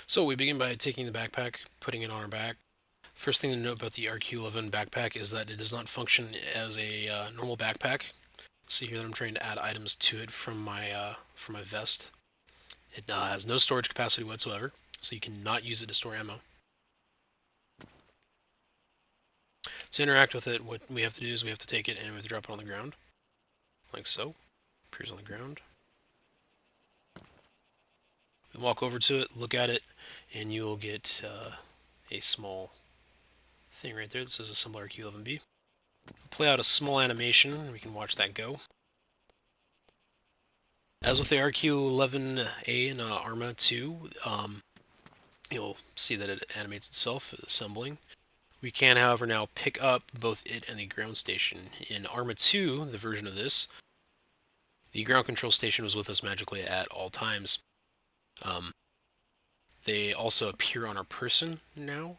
So we begin by taking the backpack, putting it on our back. First thing to note about the RQ-11 backpack is that it does not function as a normal backpack. See here that I'm trying to add items to it from my vest. It has no storage capacity whatsoever, so you cannot use it to store ammo. To interact with it, what we have to do is we have to take it and we have to drop it on the ground, like so. Appears on the ground. Then walk over to it, look at it, and you'll get a small thing right there that says assemble RQ-11B. Play out a small animation, and we can watch that go. As with the RQ-11A and Arma 2, you'll see that it animates itself, assembling. We can, however, now pick up both it and the ground station. In Arma 2, the version of this, the ground control station was with us magically at all times. They also appear on our person now.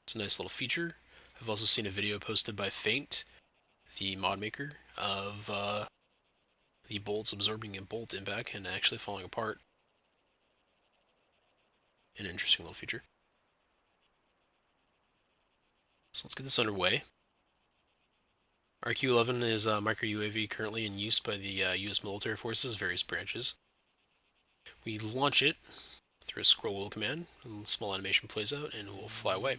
It's a nice little feature. I've also seen a video posted by Feint, the mod maker, of the bolts absorbing a bolt impact and actually falling apart. An interesting little feature. So let's get this underway. RQ-11 is a micro UAV currently in use by the U.S. military forces, various branches. We launch it through a scroll wheel command, and a small animation plays out, and we'll fly away.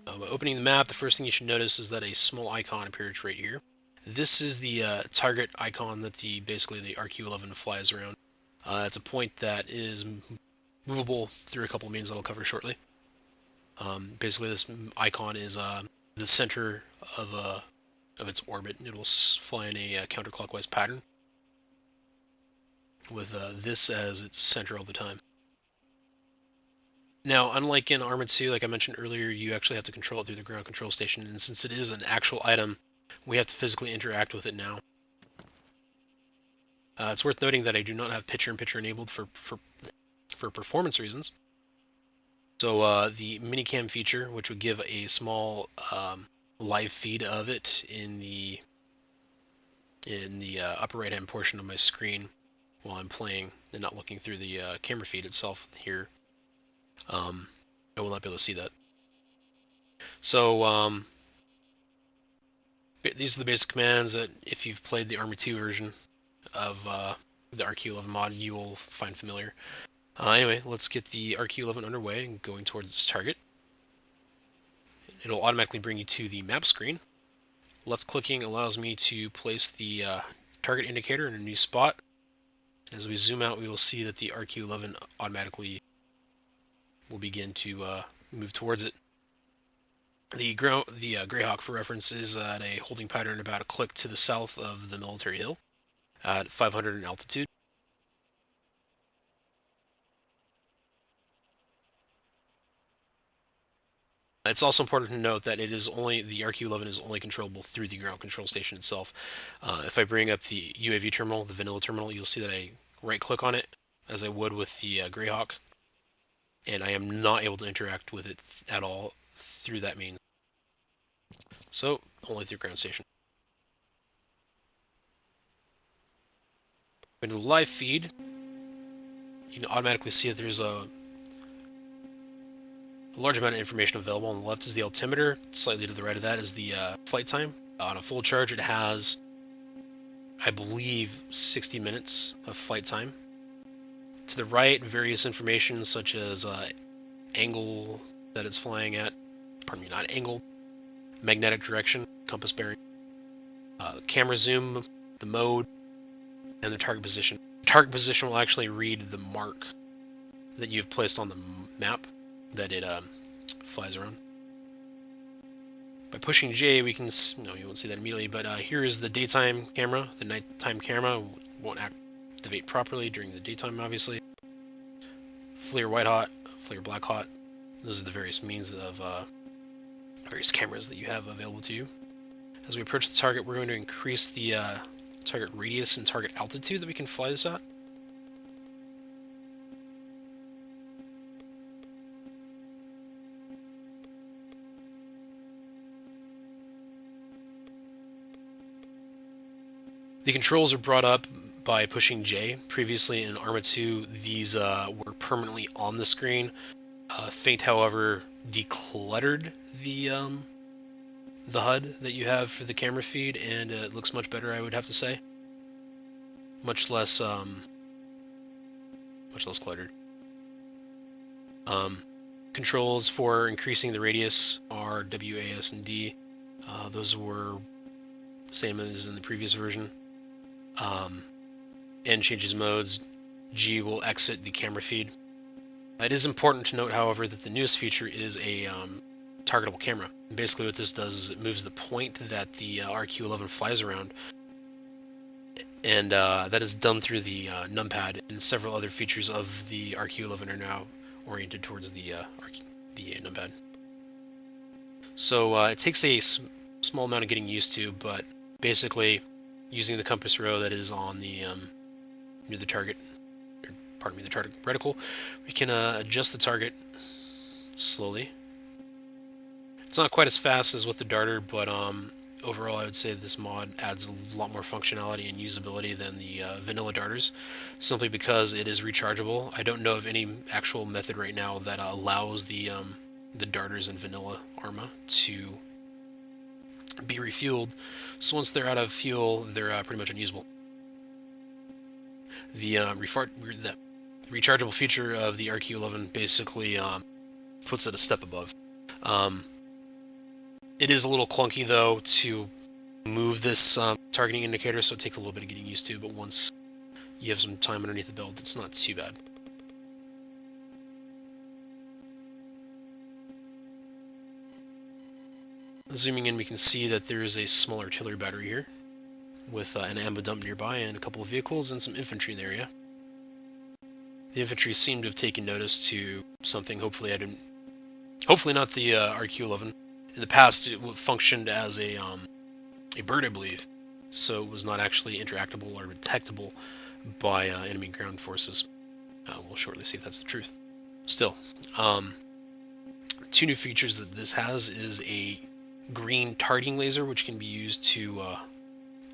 By opening the map, the first thing you should notice is that a small icon appears right here. This is the target icon that basically the RQ-11 flies around. It's a point that is movable through a couple of means that I'll cover shortly. Basically, this icon is the center of its orbit. It'll fly in a counterclockwise pattern, with this as its center all the time. Now, unlike in Arma 2, like I mentioned earlier, you actually have to control it through the ground control station, and since it is an actual item, we have to physically interact with it now. It's worth noting that I do not have picture-in-picture enabled for performance reasons. So the minicam feature, which would give a small live feed of it in the upper right-hand portion of my screen while I'm playing and not looking through the camera feed itself here, I will not be able to see that. So these are the basic commands that if you've played the Arma 2 version of the RQ-11 mod, you will find familiar. Anyway, let's get the RQ-11 underway and going towards its target. It'll automatically bring you to the map screen. Left clicking allows me to place the target indicator in a new spot. As we zoom out, we will see that the RQ-11 automatically will begin to move towards it. The Greyhawk, for reference, is at a holding pattern about a click to the south of the military hill at 500 in altitude. It's also important to note that the RQ-11 is only controllable through the ground control station itself. If I bring up the UAV terminal, the vanilla terminal, you'll see that I right-click on it, as I would with the Greyhawk, and I am not able to interact with it at all through that means. So, only through ground station. Going to the live feed, you can automatically see that there's a large amount of information available. On the left is the altimeter. Slightly to the right of that is the flight time. On a full charge, it has, I believe, 60 minutes of flight time. To the right, various information such as angle that it's flying at. Pardon me, not angle. Magnetic direction, compass bearing. Camera zoom, the mode, and the target position. The target position will actually read the mark that you've placed on the map that it flies around. By pushing J, we can, no, you won't see that immediately, but here is the daytime camera. The nighttime camera won't activate properly during the daytime, obviously. FLIR white hot, FLIR black hot. Those are the various means of various cameras that you have available to you. As we approach the target, we're going to increase the target radius and target altitude that we can fly this at. The controls are brought up by pushing J. Previously in Arma 2, these were permanently on the screen. Feint, however, decluttered the HUD that you have for the camera feed, and it looks much better, I would have to say. Much less cluttered. Controls for increasing the radius are W, A, S, and D. Those were the same as in the previous version. N changes modes. G will exit the camera feed. It is important to note, however, that the newest feature is a targetable camera. And basically what this does is it moves the point that the RQ-11 flies around, and that is done through the numpad, and several other features of the RQ-11 are now oriented towards the numpad. So it takes a small amount of getting used to, but basically using the compass row that is on the near the target, the target reticle, we can adjust the target slowly. It's not quite as fast as with the darter, but overall I would say this mod adds a lot more functionality and usability than the vanilla darters, simply because it is rechargeable. I don't know of any actual method right now that allows the darters in vanilla Arma to be refueled, so once they're out of fuel, they're pretty much unusable. The rechargeable feature of the RQ-11 basically puts it a step above. It is a little clunky, though, to move this targeting indicator, so it takes a little bit of getting used to, but once you have some time underneath the belt, it's not too bad. Zooming in, we can see that there is a small artillery battery here, with an ammo dump nearby and a couple of vehicles and some infantry in the area. The infantry seem to have taken notice to something. Hopefully not the RQ-11. In the past, it functioned as a bird, I believe, so it was not actually interactable or detectable by enemy ground forces. We'll shortly see if that's the truth. Still, two new features that this has is a green targeting laser, which can be used to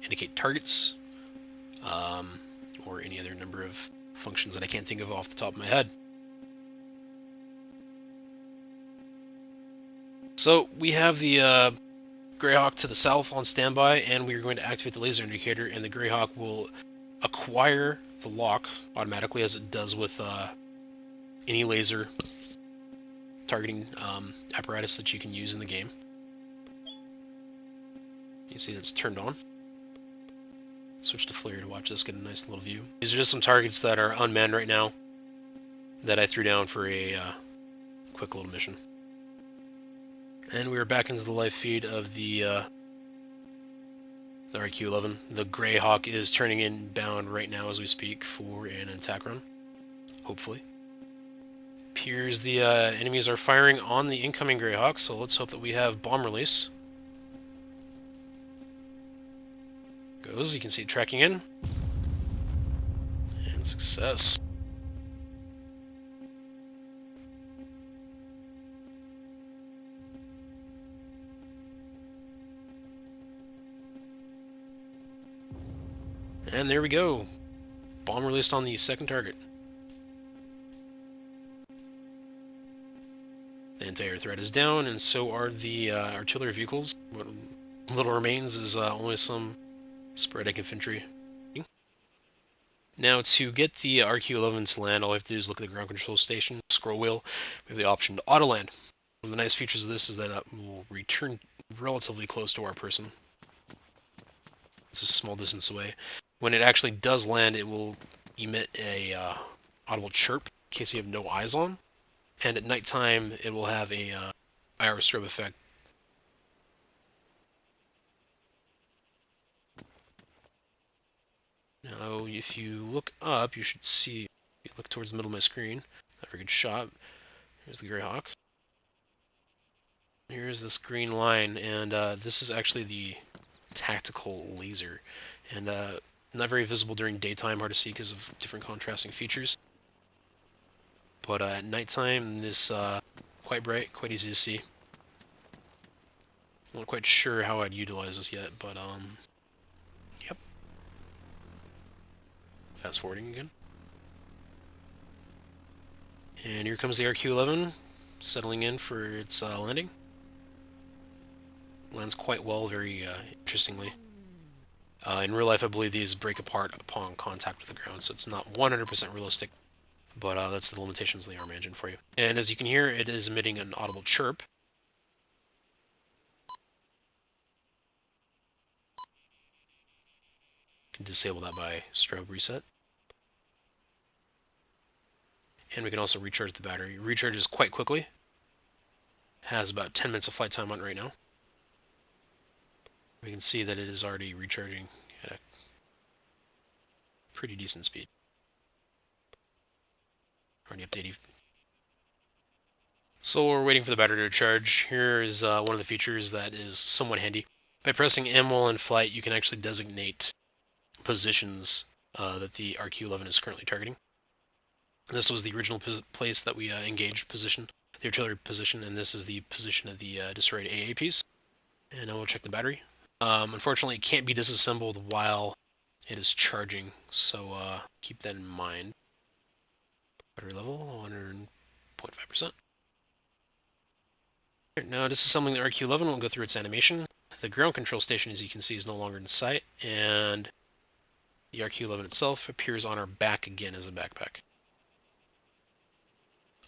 indicate targets, or any other number of functions that I can't think of off the top of my head. So we have the Greyhawk to the south on standby, and we are going to activate the laser indicator, and the Greyhawk will acquire the lock automatically, as it does with any laser targeting apparatus that you can use in the game. You see it's turned on. Switch to flare to watch this, get a nice little view. These are just some targets that are unmanned right now that I threw down for a quick little mission. And we are back into the live feed of the RQ-11. The Greyhawk is turning inbound right now as we speak for an attack run, hopefully. Appears the enemies are firing on the incoming Greyhawk, so let's hope that we have bomb release. Goes, you can see it tracking in. And success. And there we go. Bomb released on the second target. The anti-air threat is down, and so are the artillery vehicles. What little remains is only some sporadic infantry. Now, to get the RQ-11 to land, all I have to do is look at the ground control station, scroll wheel. We have the option to auto-land. One of the nice features of this is that it will return relatively close to our person. It's a small distance away. When it actually does land, it will emit a audible chirp in case you have no eyes on. And at nighttime, it will have a IR strobe effect. Now, if you look up, you should see, if you look towards the middle of my screen, not a very good shot. Here's the Greyhawk. Here's this green line, and this is actually the tactical laser. And not very visible during daytime, hard to see because of different contrasting features. But at nighttime, this quite bright, quite easy to see. I'm not quite sure how I'd utilize this yet, but yep. Fast forwarding again. And here comes the RQ-11 settling in for its landing. Lands quite well, very interestingly. In real life, I believe these break apart upon contact with the ground, so it's not 100% realistic, but that's the limitations of the Arma engine for you. And as you can hear, it is emitting an audible chirp. You can disable that by strobe reset. And we can also recharge the battery. It recharges quite quickly. Has about 10 minutes of flight time on it right now. We can see that it is already recharging at a pretty decent speed. Already up to 80. So we're waiting for the battery to charge. Here is one of the features that is somewhat handy. By pressing M while in flight, you can actually designate positions that the RQ-11 is currently targeting. This was the original place that we engaged position, the artillery position, and this is the position of the destroyed AAPs. And now we'll check the battery. Unfortunately, it can't be disassembled while it is charging, so keep that in mind. Battery level, 100.5%. Now disassembling the RQ-11, we'll go through its animation. The ground control station, as you can see, is no longer in sight, and the RQ-11 itself appears on our back again as a backpack.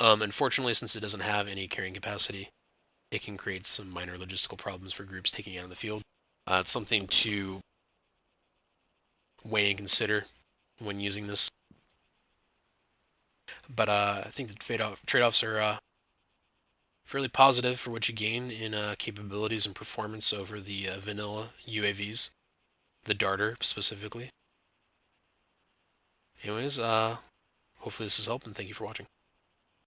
Unfortunately, since it doesn't have any carrying capacity, it can create some minor logistical problems for groups taking it out of the field. It's something to weigh and consider when using this. But I think the trade-offs are fairly positive for what you gain in capabilities and performance over the vanilla UAVs, the Darter specifically. Anyways, hopefully this has helped, and thank you for watching.